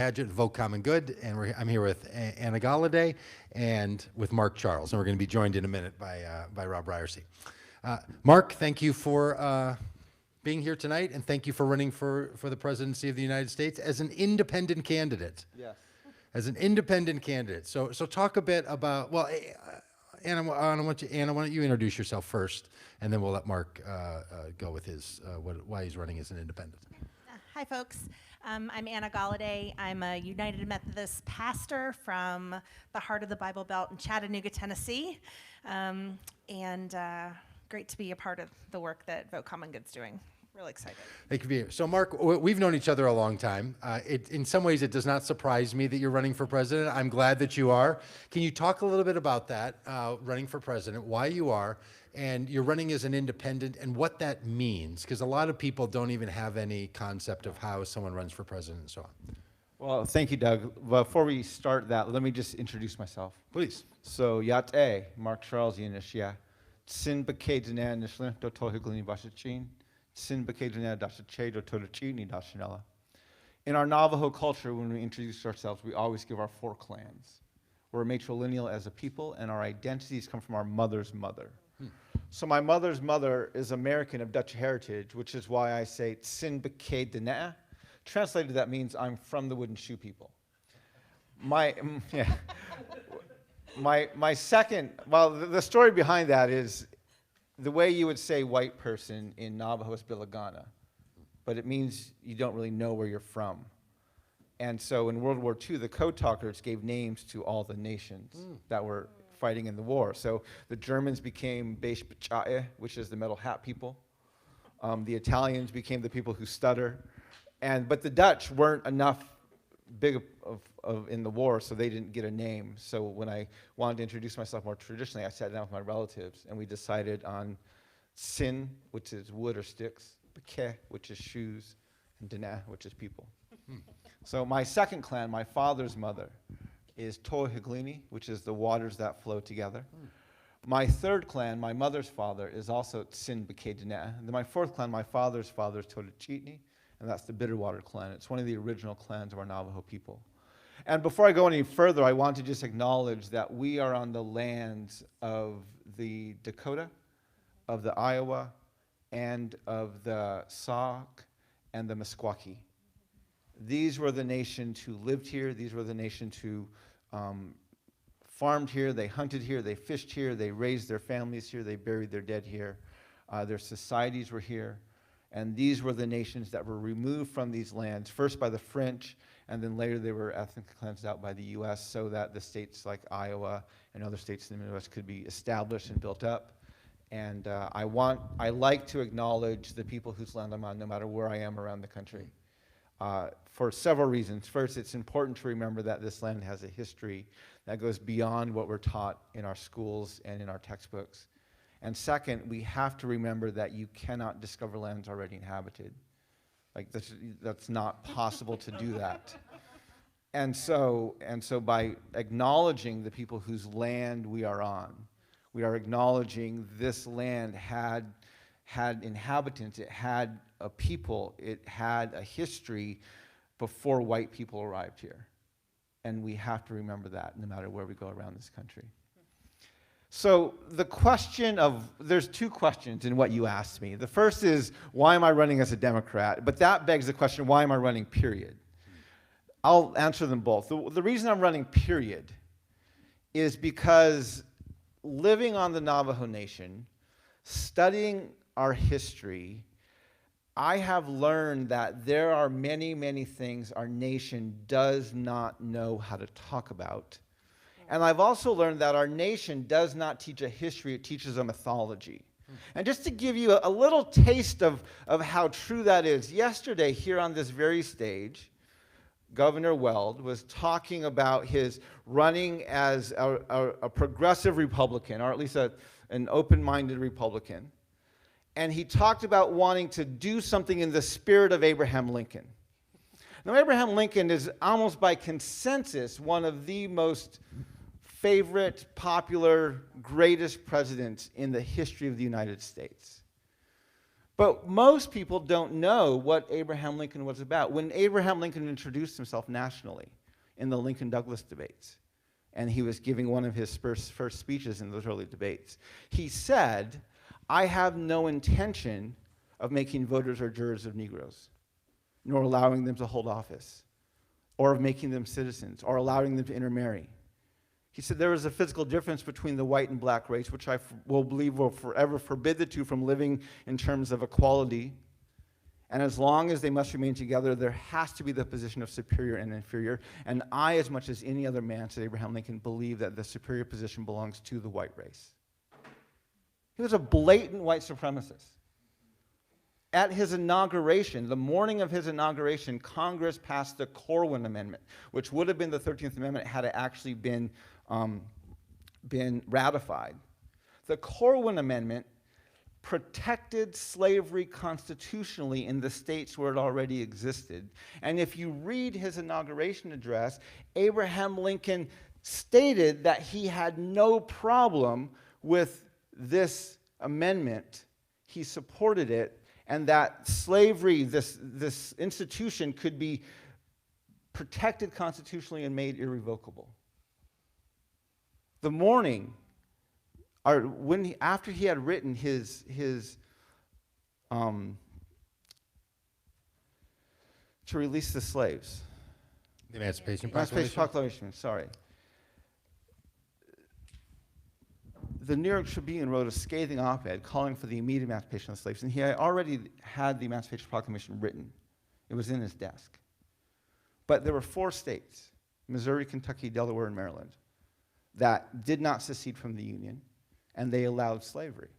Paget, Vote Common Good, and I'm here with Anna Galladay and with Mark Charles, and we're going to be joined in a minute by Rob Ryerson. Mark, thank you for being here tonight, and thank you for running for the presidency of the United States as an independent candidate. Yes. As an independent candidate. So talk a bit about, well, Anna, why don't you introduce yourself first, and then we'll let Mark go with his why he's running as an independent. Hi, folks. I'm Anna Galladay. I'm a United Methodist pastor from the heart of the Bible Belt in Chattanooga, Tennessee. And great to be a part of the work that Vote Common Good's doing. Really excited. Thank you for being here. So, Mark, we've known each other a long time. In some ways, it does not surprise me that you're running for president. I'm glad that you are. Can you talk a little bit about that, running for president, why you are, and you're running as an independent, and what that means? Because a lot of people don't even have any concept of how someone runs for president and so on. Well, thank you, Doug. Before we start that, let me just introduce myself. Please. So, Yate, Mark Charles Yinishia, Sin Bakadina Nishlin, Dotohiglini Bashachin, Sin Bakadina Dashache, Dotochini Dashanella. In our Navajo culture, when we introduce ourselves, we always give our 4 clans. We're matrilineal as a people, and our identities come from our mother's mother. So my mother's mother is American of Dutch heritage, which is why I say Sin Bakadina. Translated, that means I'm from the wooden shoe people. My second, well, the story behind that is the way you would say white person in Navajo is Bilagana, but it means you don't really know where you're from. And so in World War II, the code talkers gave names to all the nations that were fighting in the war. So the Germans became Beish B'cha'e, which is the metal hat people. The Italians became the people who stutter. But the Dutch weren't enough big in the war, so they didn't get a name. So when I wanted to introduce myself more traditionally, I sat down with my relatives, and we decided on Sin, which is wood or sticks, B'ke, which is shoes, and Dana, which is people. So my second clan, my father's mother, is Tohiglini, which is the waters that flow together. My third clan, my mother's father, is also Sin B'ke. And then my fourth clan, my father's father, is Totachitni, and that's the Bitterwater clan. It's one of the original clans of our Navajo people. And before I go any further, I want to just acknowledge that we are on the lands of the Dakota, of the Iowa, and of the Sauk, and the Meskwaki. These were the nations who lived here. These were the nations who farmed here, they hunted here, they fished here, they raised their families here, they buried their dead here. Their societies were here. And these were the nations that were removed from these lands, first by the French, and then later they were ethnically cleansed out by the US so that the states like Iowa and other states in the Midwest could be established and built up. And I like to acknowledge the people whose land I'm on, no matter where I am around the country. For several reasons. First, it's important to remember that this land has a history that goes beyond what we're taught in our schools and in our textbooks. And second, we have to remember that you cannot discover lands already inhabited. Like, that's not possible to do that. And so by acknowledging the people whose land we are on, we are acknowledging this land had inhabitants, it had a people, it had a history before white people arrived here. And we have to remember that no matter where we go around this country. So the question there's 2 questions in what you asked me. The first is, why am I running as a Democrat? But that begs the question, why am I running, period? I'll answer them both. The reason I'm running, period, is because living on the Navajo Nation, studying our history, I have learned that there are many, many things our nation does not know how to talk about. And I've also learned that our nation does not teach a history, it teaches a mythology. And just to give you a little taste of how true that is, yesterday here on this very stage, Governor Weld was talking about his running as a progressive Republican, or at least an open-minded Republican. And he talked about wanting to do something in the spirit of Abraham Lincoln. Now, Abraham Lincoln is almost by consensus one of the most favorite, popular, greatest presidents in the history of the United States. But most people don't know what Abraham Lincoln was about. When Abraham Lincoln introduced himself nationally in the Lincoln-Douglas debates, and he was giving one of his first speeches in those early debates, he said, "I have no intention of making voters or jurors of Negroes, nor allowing them to hold office, or of making them citizens, or allowing them to intermarry." He said there is a physical difference between the white and black race, which I will believe will forever forbid the two from living in terms of equality. And as long as they must remain together, there has to be the position of superior and inferior. And I, as much as any other man, said Abraham Lincoln, believe that the superior position belongs to the white race. He was a blatant white supremacist. At his inauguration, the morning of his inauguration, Congress passed the Corwin Amendment, which would have been the 13th Amendment had it actually been ratified. The Corwin Amendment protected slavery constitutionally in the states where it already existed. And if you read his inauguration address, Abraham Lincoln stated that he had no problem with this amendment. He supported it, and that slavery, this institution, could be protected constitutionally and made irrevocable. The morning, or after he had written his to release the slaves, The Emancipation Emancipation Proclamation. Proclamation, sorry. The New York Tribune wrote a scathing op-ed calling for the immediate emancipation of slaves, and he had already had the Emancipation Proclamation written. It was in his desk. But there were 4 states, Missouri, Kentucky, Delaware, and Maryland, that did not secede from the Union, and they allowed slavery.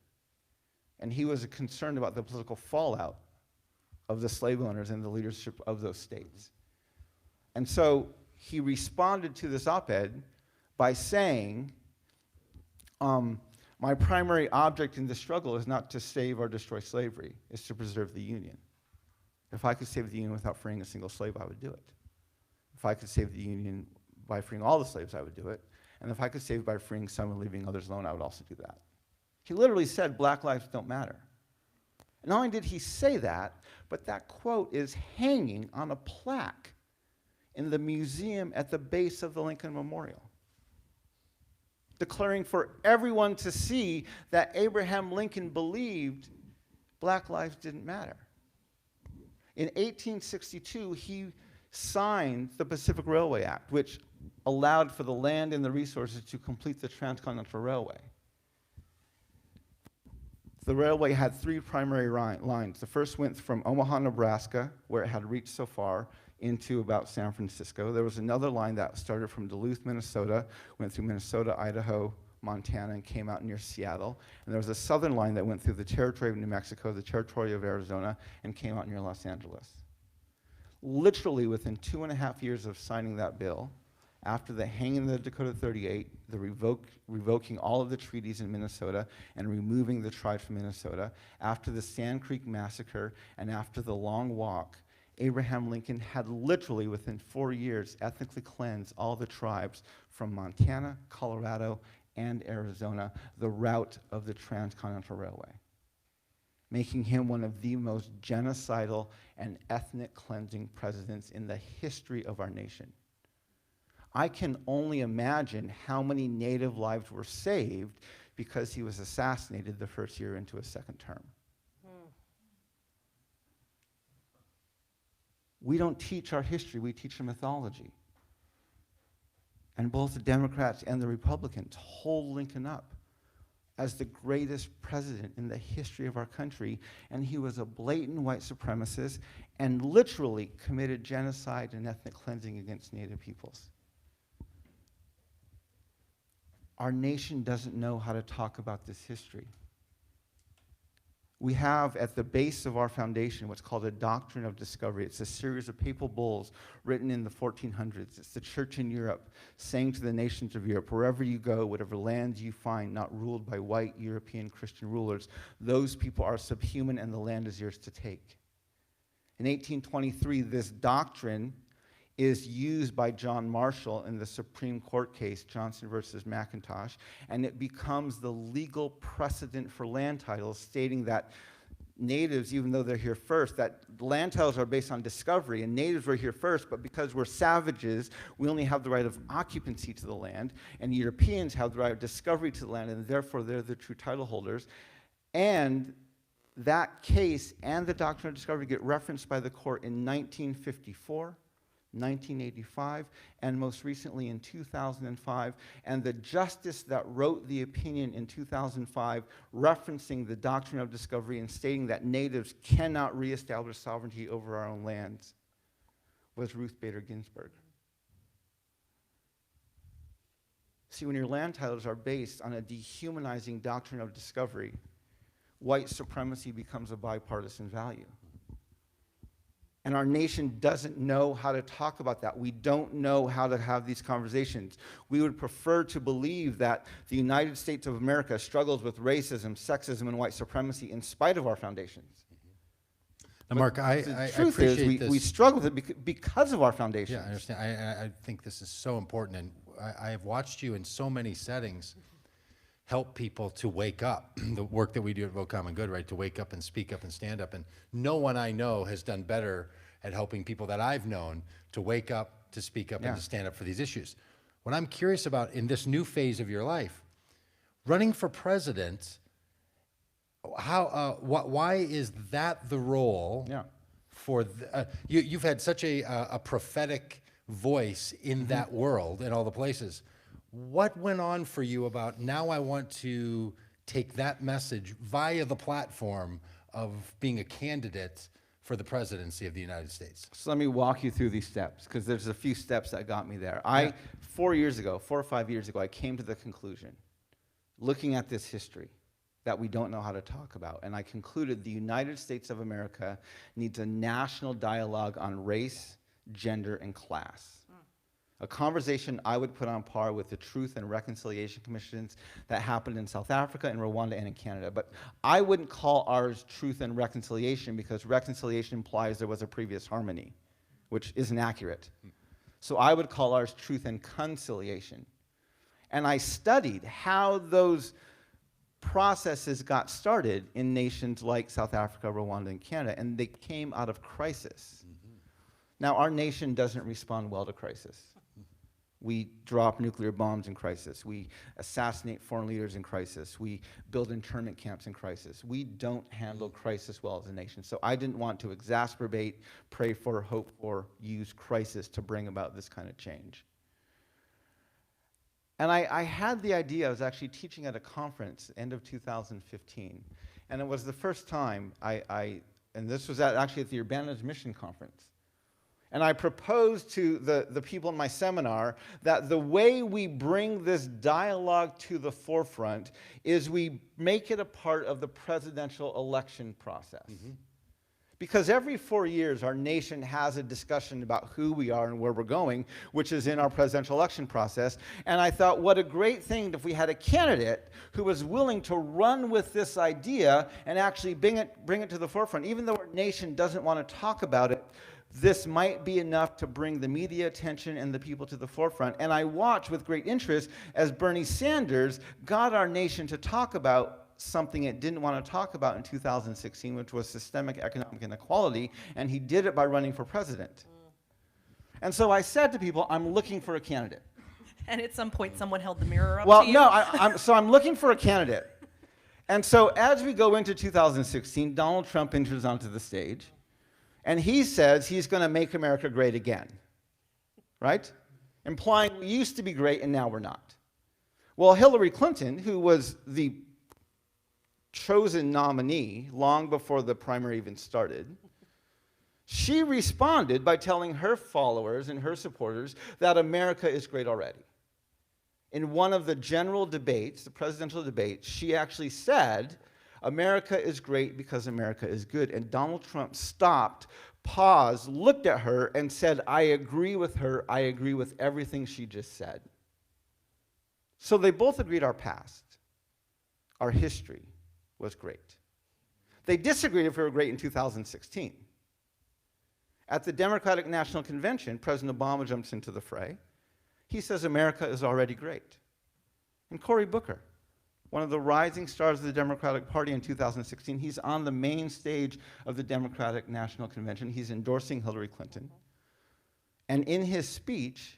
And he was concerned about the political fallout of the slave owners and the leadership of those states. And so he responded to this op-ed by saying, my primary object in this struggle is not to save or destroy slavery, it's to preserve the Union. If I could save the Union without freeing a single slave, I would do it. If I could save the Union by freeing all the slaves, I would do it. And if I could save by freeing some and leaving others alone, I would also do that. He literally said, black lives don't matter. And not only did he say that, but that quote is hanging on a plaque in the museum at the base of the Lincoln Memorial, declaring for everyone to see that Abraham Lincoln believed black lives didn't matter. In 1862, he signed the Pacific Railway Act, which allowed for the land and the resources to complete the Transcontinental Railway. The railway had 3 primary lines. The first went from Omaha, Nebraska, where it had reached so far, into about San Francisco. There was another line that started from Duluth, Minnesota, went through Minnesota, Idaho, Montana, and came out near Seattle. And there was a southern line that went through the territory of New Mexico, the territory of Arizona, and came out near Los Angeles. Literally within 2.5 years of signing that bill, after the hanging of the Dakota 38, the revoking all of the treaties in Minnesota and removing the tribes from Minnesota, after the Sand Creek Massacre, and after the Long Walk, Abraham Lincoln had literally, within 4 years, ethnically cleansed all the tribes from Montana, Colorado, and Arizona, the route of the Transcontinental Railway, making him one of the most genocidal and ethnic cleansing presidents in the history of our nation. I can only imagine how many Native lives were saved because he was assassinated the first year into his second term. We don't teach our history, we teach our mythology. And both the Democrats and the Republicans hold Lincoln up as the greatest president in the history of our country, and he was a blatant white supremacist and literally committed genocide and ethnic cleansing against Native peoples. Our nation doesn't know how to talk about this history. We have at the base of our foundation what's called a doctrine of discovery. It's a series of papal bulls written in the 1400s. It's the church in Europe saying to the nations of Europe, wherever you go, whatever lands you find not ruled by white European Christian rulers, those people are subhuman and the land is yours to take. In 1823, this doctrine is used by John Marshall in the Supreme Court case, Johnson versus McIntosh, and it becomes the legal precedent for land titles, stating that natives, even though they're here first, that land titles are based on discovery, and natives were here first, but because we're savages, we only have the right of occupancy to the land, and Europeans have the right of discovery to the land, and therefore they're the true title holders. And that case and the doctrine of discovery get referenced by the court in 1954, 1985, and most recently in 2005. And the justice that wrote the opinion in 2005 referencing the doctrine of discovery and stating that natives cannot reestablish sovereignty over our own lands was Ruth Bader Ginsburg. See, when your land titles are based on a dehumanizing doctrine of discovery, white supremacy becomes a bipartisan value. And our nation doesn't know how to talk about that. We don't know how to have these conversations. We would prefer to believe that the United States of America struggles with racism, sexism, and white supremacy in spite of our foundations. Now, Mark, I appreciate this. We struggle with it because of our foundations. Yeah, I understand. I think this is so important, and I have watched you in so many settings help people to wake up. The work that we do at Vote Common Good, right, to wake up and speak up and stand up. And no one I know has done better at helping people that I've known to wake up, to speak up, and to stand up for these issues. What I'm curious about in this new phase of your life, running for president, why is that the role for you've had such a prophetic voice in that world in all the places. What went on for you about now I want to take that message via the platform of being a candidate for the presidency of the United States? So let me walk you through these steps, because there's a few steps that got me there. 4 or 5 years ago, I came to the conclusion, looking at this history, that we don't know how to talk about. And I concluded the United States of America needs a national dialogue on race, gender, and class. A conversation I would put on par with the Truth and Reconciliation Commissions that happened in South Africa, in Rwanda, and in Canada. But I wouldn't call ours Truth and Reconciliation, because reconciliation implies there was a previous harmony, which isn't accurate. So I would call ours Truth and Conciliation. And I studied how those processes got started in nations like South Africa, Rwanda, and Canada, and they came out of crisis. Now, our nation doesn't respond well to crisis. We drop nuclear bombs in crisis. We assassinate foreign leaders in crisis. We build internment camps in crisis. We don't handle crisis well as a nation. So I didn't want to exacerbate, pray for, hope for, use crisis to bring about this kind of change. And I had the idea. I was actually teaching at a conference end of 2015. And it was the first time and this was actually at the Urbana's Mission Conference. And I proposed to the people in my seminar that the way we bring this dialogue to the forefront is we make it a part of the presidential election process. Because every 4 years, our nation has a discussion about who we are and where we're going, which is in our presidential election process. And I thought, what a great thing if we had a candidate who was willing to run with this idea and actually bring it to the forefront. Even though our nation doesn't want to talk about it, this might be enough to bring the media attention and the people to the forefront. And I watched with great interest as Bernie Sanders got our nation to talk about something it didn't want to talk about in 2016, which was systemic economic inequality, and he did it by running for president. And so I said to people, I'm looking for a candidate. And at some point, someone held the mirror up to you? Well, no, I'm looking for a candidate. And so as we go into 2016, Donald Trump enters onto the stage. And he says he's going to make America great again, right? Implying we used to be great and now we're not. Well, Hillary Clinton, who was the chosen nominee long before the primary even started, she responded by telling her followers and her supporters that America is great already. In one of the general debates, the presidential debates, she actually said, America is great because America is good. And Donald Trump stopped, paused, looked at her, and said, I agree with her. I agree with everything she just said. So they both agreed our past, our history was great. They disagreed if we were great in 2016. At the Democratic National Convention, President Obama jumps into the fray. He says America is already great. And Cory Booker, one of the rising stars of the Democratic Party in 2016. He's on the main stage of the Democratic National Convention. He's endorsing Hillary Clinton. And in his speech,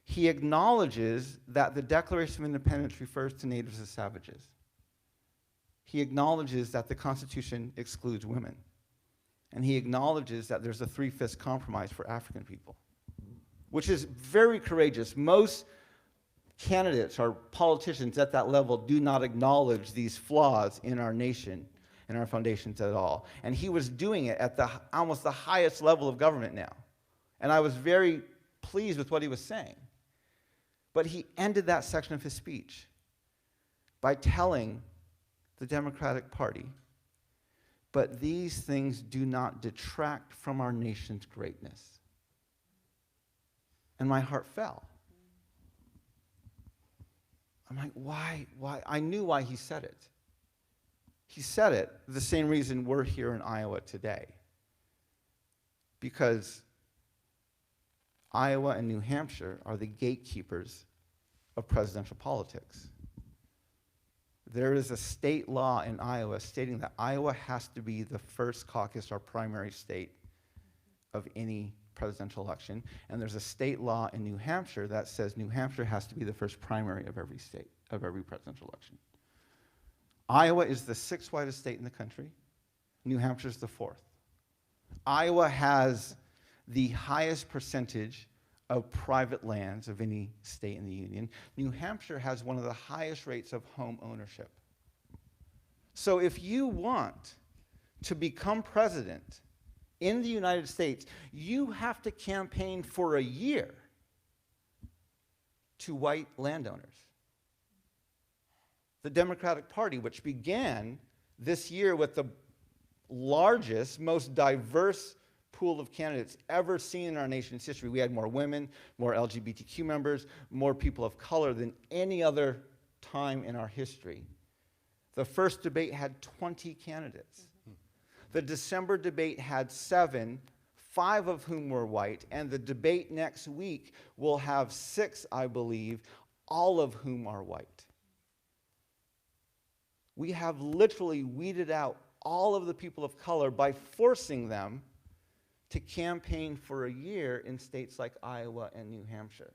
he acknowledges that the Declaration of Independence refers to natives as savages. He acknowledges that the Constitution excludes women. And he acknowledges that there's a three-fifths compromise for African people, which is very courageous. Most candidates or politicians at that level do not acknowledge these flaws in our nation and our foundations at all. And he was doing it at almost the highest level of government now. And I was very pleased with what he was saying. But he ended that section of his speech by telling the Democratic Party, but these things do not detract from our nation's greatness. And my heart fell. I'm like, why? I knew why he said it. He said it the same reason we're here in Iowa today. Because Iowa and New Hampshire are the gatekeepers of presidential politics. There is a state law in Iowa stating that Iowa has to be the first caucus or primary state of any presidential election, and there's a state law in New Hampshire that says New Hampshire has to be the first primary of every state, of every presidential election. Iowa is the sixth whitest state in the country. New Hampshire is the fourth. Iowa has the highest percentage of private lands of any state in the union. New Hampshire has one of the highest rates of home ownership. So if you want to become president in the United States, you have to campaign for a year to white landowners. The Democratic Party, which began this year with the largest, most diverse pool of candidates ever seen in our nation's history. We had more women, more LGBTQ members, more people of color than any other time in our history. The first debate had 20 candidates. The December debate had 7, 5 of whom were white, and the debate next week will have 6, I believe, all of whom are white. We have literally weeded out all of the people of color by forcing them to campaign for a year in states like Iowa and New Hampshire.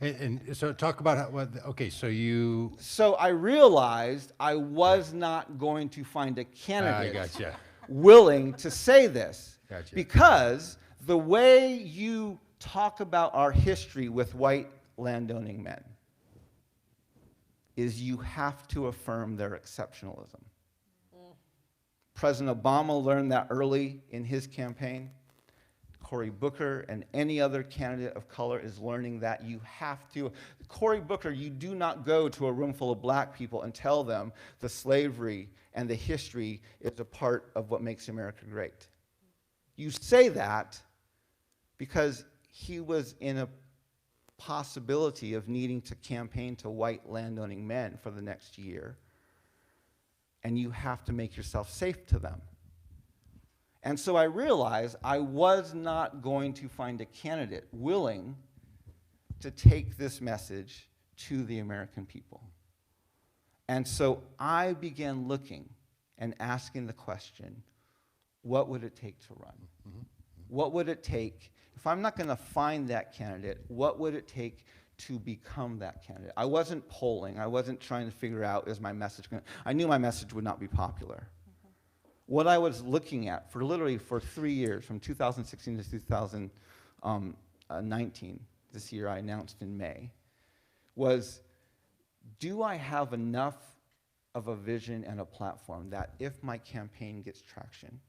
And so talk about how, okay, so you... So I realized I was not going to find a candidate gotcha. willing to say this. Gotcha. Because the way you talk about our history with white landowning men is you have to affirm their exceptionalism. President Obama learned that early in his campaign. Cory Booker and any other candidate of color is learning that you have to. Cory Booker, you do not go to a room full of black people and tell them the slavery and the history is a part of what makes America great. You say that because he was in a possibility of needing to campaign to white landowning men for the next year, and you have to make yourself safe to them. And so I realized I was not going to find a candidate willing to take this message to the American people. And so I began looking and asking the question, what would it take to run? Mm-hmm. What would it take, if I'm not going to find that candidate, what would it take to become that candidate? I wasn't polling. I wasn't trying to figure out, is my message going to, I knew my message would not be popular. What I was looking at for literally for 3 years, from 2016 to 2019, this year I announced in May, was, do I have enough of a vision and a platform that if my campaign gets traction,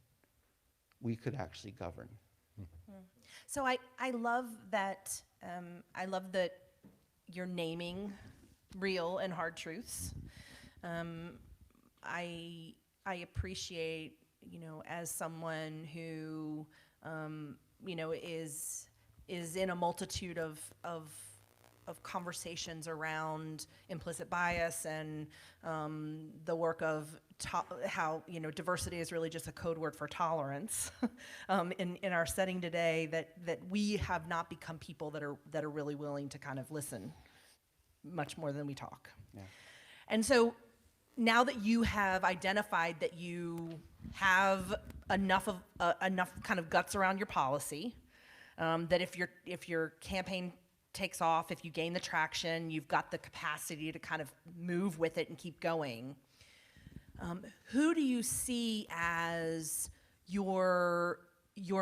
we could actually govern? So I love that you're naming real and hard truths. I appreciate, as someone who, is in a multitude of conversations around implicit bias and the work of how diversity is really just a code word for tolerance in our setting today. That we have not become people that are really willing to kind of listen much more than we talk. Yeah. And so now that you have identified that you have enough kind of guts around your policy, that if your campaign takes off, if you gain the traction, you've got the capacity to kind of move with it and keep going. Who do you see as your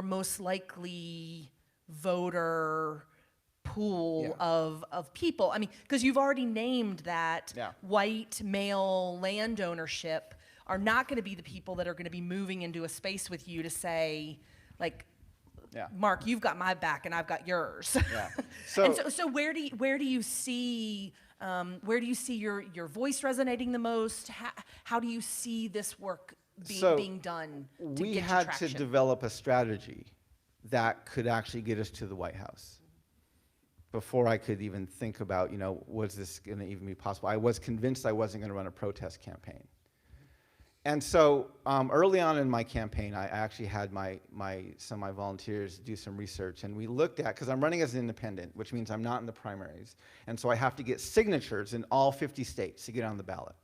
most likely voter pool of people? I mean, because you've already named that white male land ownership are not going to be the people that are going to be moving into a space with you to say, like, Mark, you've got my back and I've got yours. Yeah. So where do you see your voice resonating the most? How do you see this work being done to we get had traction? to develop a strategy that could actually get us to the White House before I could even think about, was this going to even be possible? I was convinced I wasn't going to run a protest campaign. And so early on in my campaign, I actually had some of my volunteers do some research, and we looked at, because I'm running as an independent, which means I'm not in the primaries, and so I have to get signatures in all 50 states to get on the ballot.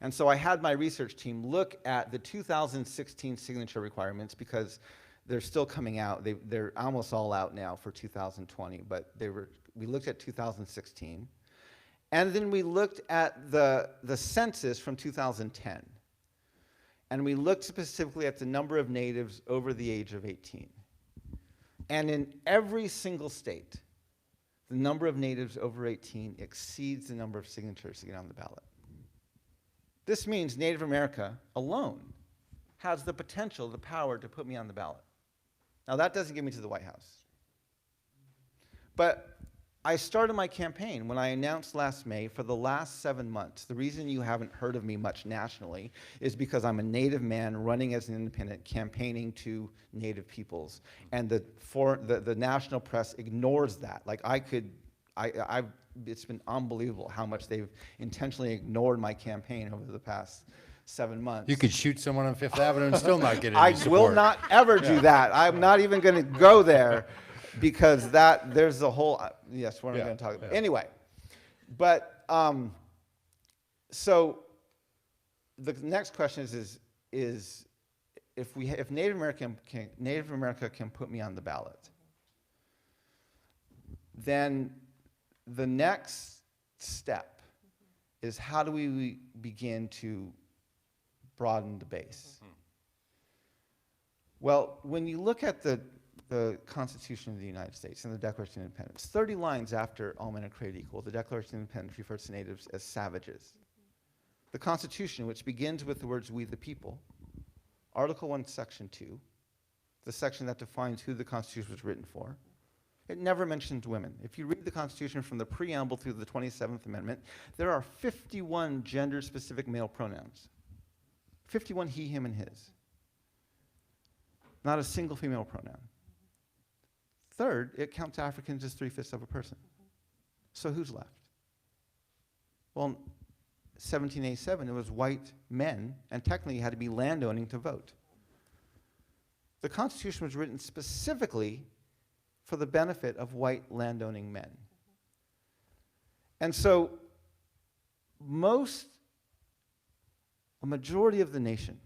And so I had my research team look at the 2016 signature requirements, because they're still coming out. They're almost all out now for 2020, but we looked at 2016. And then we looked at the census from 2010. And we looked specifically at the number of natives over the age of 18. And in every single state, the number of natives over 18 exceeds the number of signatures to get on the ballot. This means Native America alone has the potential, the power to put me on the ballot. Now, that doesn't get me to the White House. But I started my campaign when I announced last May for the last 7 months. The reason you haven't heard of me much nationally is because I'm a Native man running as an independent, campaigning to Native peoples. And the national press ignores that. Like it's been unbelievable how much they've intentionally ignored my campaign over the past 7 months. You could shoot someone on Fifth Avenue and still not get any support. I will not ever do that. I'm not even going to go there. Because there's a whole, yes, we're not going to talk about. Anyway, but so the next question is if Native America can put me on the ballot, then the next step is how do we begin to broaden the base? Well, when you look at the Constitution of the United States and the Declaration of Independence, 30 lines after all men are created equal, the Declaration of Independence refers to natives as savages. The Constitution, which begins with the words, "we the people," Article 1, Section 2, the section that defines who the Constitution was written for, it never mentions women. If you read the Constitution from the preamble through the 27th Amendment, there are 51 gender-specific male pronouns. 51 he, him, and his. Not a single female pronoun. Third, it counts Africans as 3/5 of a person. So who's left? Well, in 1787, it was white men, and technically you had to be landowning to vote. The Constitution was written specifically for the benefit of white landowning men. And so a majority of the nation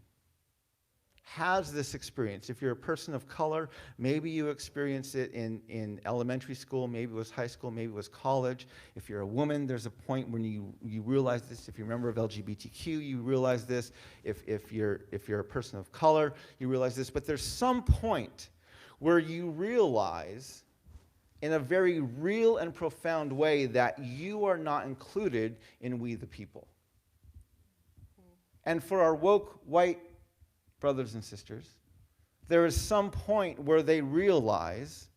has this experience. If you're a person of color, maybe you experience it in elementary school, maybe it was high school, maybe it was college. If you're a woman, there's a point when you realize this. If you're a member of LGBTQ, you realize this. If you're a person of color, you realize this. But there's some point where you realize in a very real and profound way that you are not included in we the people. And for our woke white brothers and sisters, there is some point where they realize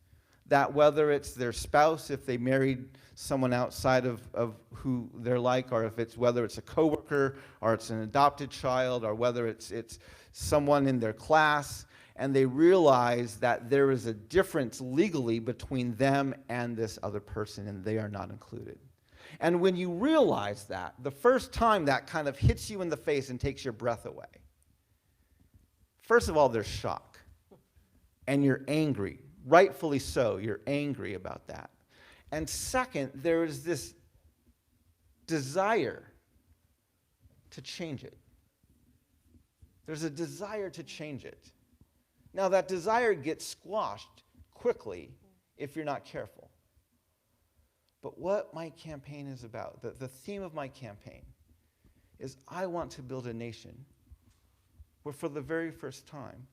that whether it's their spouse, if they married someone outside of who they're like, or whether it's a coworker, or it's an adopted child, or whether it's someone in their class, and they realize that there is a difference legally between them and this other person, and they are not included. And when you realize that, the first time that kind of hits you in the face and takes your breath away, first of all, there's shock, and you're angry. Rightfully so, you're angry about that. And second, there is this desire to change it. There's a desire to change it. Now, that desire gets squashed quickly if you're not careful. But what my campaign is about, the theme of my campaign, is I want to build a nation where for the very first time,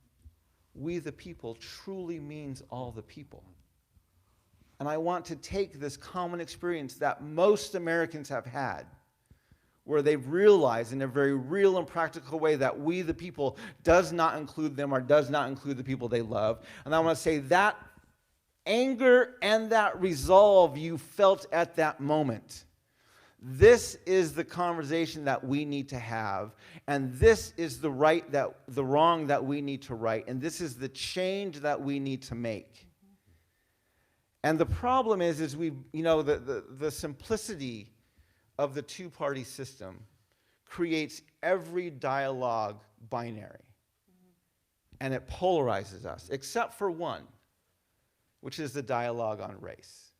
we the people truly means all the people. And I want to take this common experience that most Americans have had, where they've realized in a very real and practical way that we the people does not include them or does not include the people they love. And I want to say that anger and that resolve you felt at that moment, this is the conversation that we need to have, and this is the wrong that we need to right, and this is the change that we need to make. And the problem is the simplicity of the two-party system creates every dialogue binary. And it polarizes us, except for one, which is the dialogue on race.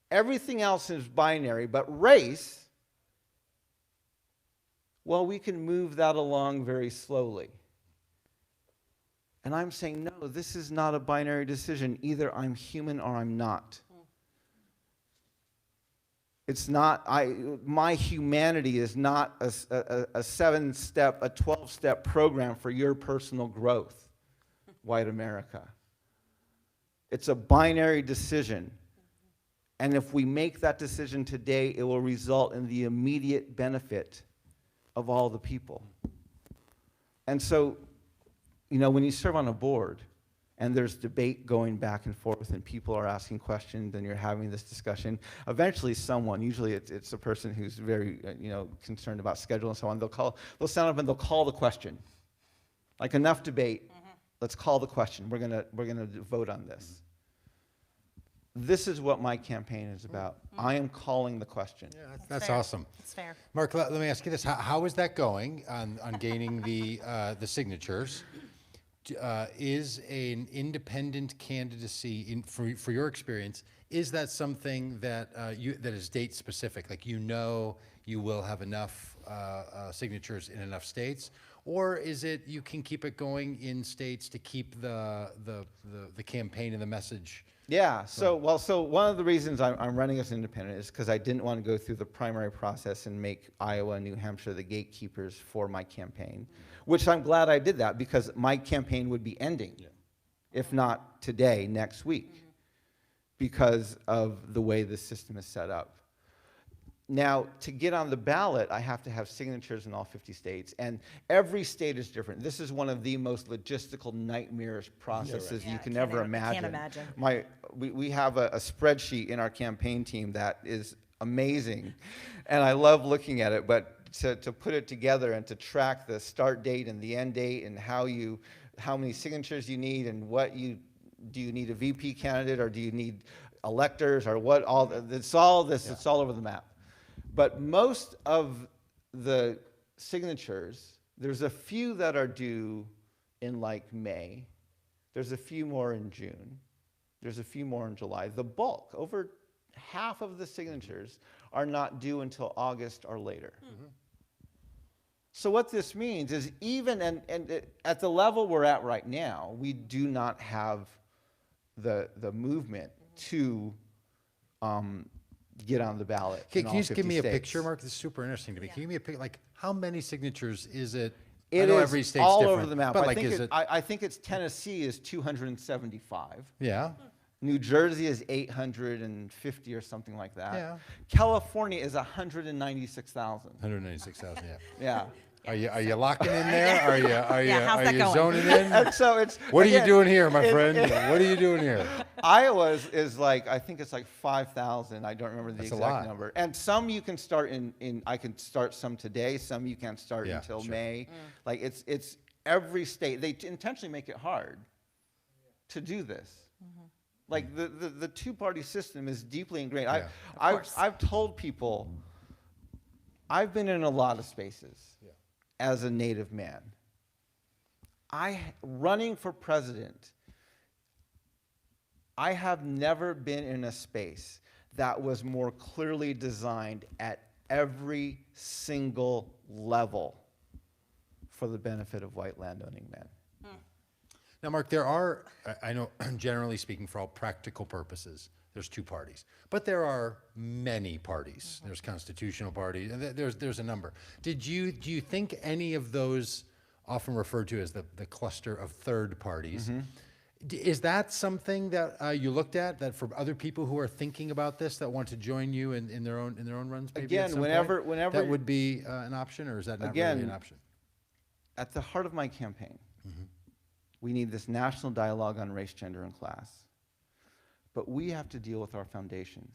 Everything else is binary, but race, well, we can move that along very slowly. And I'm saying, no, this is not a binary decision. Either I'm human or I'm not. It's not, my humanity is not a 7-step, a 12-step program for your personal growth, white America. It's a binary decision. And if we make that decision today, it will result in the immediate benefit of all the people. And so, when you serve on a board, and there's debate going back and forth, and people are asking questions, and you're having this discussion. Eventually, someone, usually it's a person who's very, concerned about schedule and so on. They'll stand up and they'll call the question. Like, enough debate. Let's call the question. We're gonna vote on this. This is what my campaign is about. I am calling the question. Yeah, that's fair. awesome. It's fair. Mark, let me ask you this: How is that going on gaining the signatures? Is an independent candidacy, for your experience, is that something that that is date specific? Like you will have enough signatures in enough states, or is it you can keep it going in states to keep the campaign and the message? Yeah. So one of the reasons I'm running as an independent is because I didn't want to go through the primary process and make Iowa and New Hampshire the gatekeepers for my campaign, which I'm glad I did that because my campaign would be ending, if not today, next week, because of the way the system is set up. Now, to get on the ballot, I have to have signatures in all 50 states, and every state is different. This is one of the most logistical, nightmarish processes you can ever imagine. I can't imagine. We have a spreadsheet in our campaign team that is amazing, and I love looking at it, but to put it together and to track the start date and the end date and how many signatures you need and do you need a VP candidate or do you need electors or what, it's all over the map. But most of the signatures, there's a few that are due in like May. There's a few more in June. There's a few more in July. The bulk, over half of the signatures, are not due until August or later. So what this means is at the level we're at right now, we do not have the movement to get on the ballot. Can you just give me a picture, Mark? This is super interesting to me. Yeah. Can you give me a picture? Like, how many signatures is it? It I know is every state's all different, over the map. But I think it's Tennessee is 275. Yeah. New Jersey is 850 or something like that. Yeah. California is 196,000. 196,000. Yeah. Yeah. Are you locking in there? Are how's that you going? zoning in? And so it's What are you again, doing here, my friend? What are you doing here? Iowa is like, I think it's like 5,000. I don't remember the That's a exact lot. number. And some you can start I can start some today. Some you can't start Yeah, until sure. May. Like it's every state. They intentionally make it hard to do this. Like the two-party system is deeply ingrained. Yeah. I've told people, I've been in a lot of spaces as a Native man. Running for president, I have never been in a space that was more clearly designed at every single level for the benefit of white landowning men. Now, Mark, there are, I know, generally speaking, for all practical purposes, there's two parties, but there are many parties. There's constitutional parties, and there's a number. Do you think any of those, often referred to as the cluster of third parties, is that something that you looked at, that for other people who are thinking about this, that want to join you in their own runs? Maybe Again, at some whenever that would be an option, or is that not really an option? At the heart of my campaign, we need this national dialogue on race, gender, and class. But we have to deal with our foundations.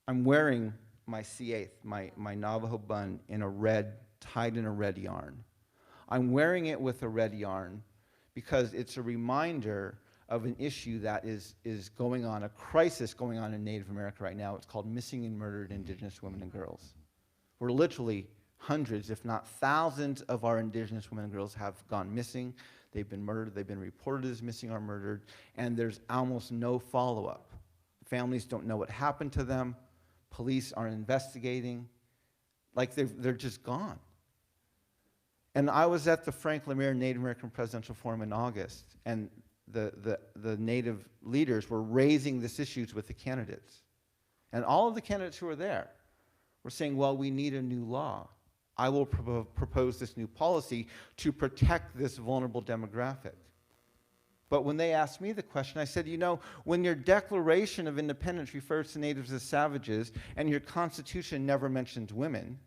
I'm wearing my C8, my Navajo bun in a red, tied in a red yarn. I'm wearing it with a red yarn because it's a reminder of an issue that is going on, a crisis going on in Native America right now. It's called missing and murdered Indigenous women and girls. We're literally hundreds, if not thousands, of our Indigenous women and girls have gone missing. They've been murdered, they've been reported as missing or murdered, and there's almost no follow-up. Families don't know what happened to them. Police aren't investigating. Like they're just gone. And I was at the Frank Lemire Native American Presidential Forum in August, and the Native leaders were raising these issues with the candidates. And all of the candidates who were there were saying, well, we need a new law. I will propose this new policy to protect this vulnerable demographic. But when they asked me the question, I said, you know, when your Declaration of Independence refers to natives as savages and your Constitution never mentions women,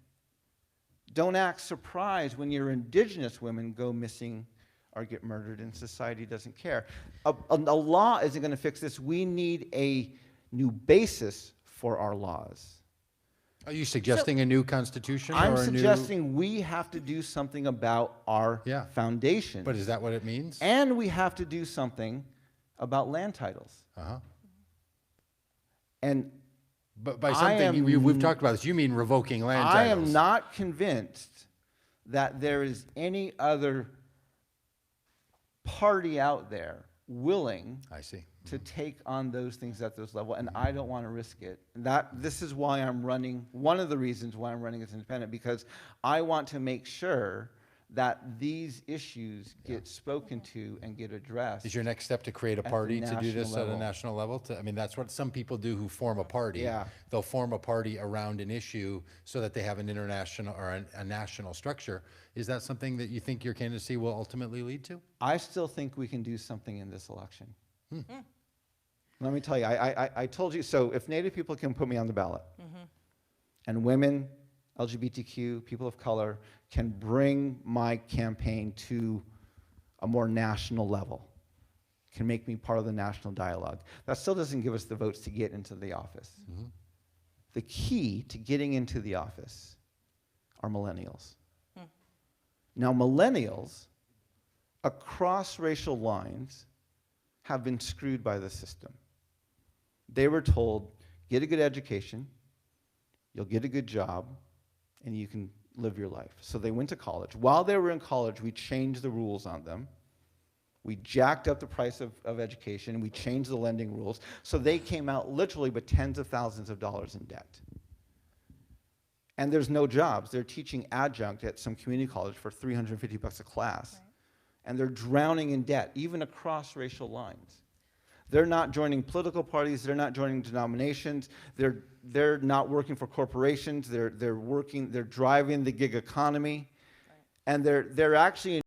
don't act surprised when your Indigenous women go missing or get murdered and society doesn't care. A law isn't going to fix this. We need a new basis for our laws. Are you suggesting a new constitution? I'm or a suggesting we have to do something about our foundations. But is that what it means? And we have to do something about land titles. And but by something, we've talked about this, you mean revoking land titles. I am not convinced that there is any other party out there willing to take on those things at those levels, and I don't want to risk it. This is why I'm running, one of the reasons why I'm running as independent, because I want to make sure that these issues get spoken to and get addressed. Is your next step to create a party to do this at a national level? I mean, that's what some people do who form a party. Yeah. They'll form a party around an issue so that they have an international or a national structure. Is that something that you think your candidacy will ultimately lead to? I still think we can do something in this election. Let me tell you, I told you, so if Native people can put me on the ballot, and women, LGBTQ, people of color, can bring my campaign to a more national level, can make me part of the national dialogue. That still doesn't give us the votes to get into the office. The key to getting into the office are millennials. Now, millennials, across racial lines, have been screwed by the system. They were told, get a good education, you'll get a good job, and you can live your life. So they went to college. While they were in college, we changed the rules on them. We jacked up the price of education, and we changed the lending rules. So they came out literally with tens of thousands of dollars in debt. And there's no jobs. They're teaching adjunct at some community college for $350 a class. Right. And they're drowning in debt, even across racial lines. They're not joining political parties. They're not joining denominations. They're not working for corporations. They're driving the gig economy. Right. And they're actually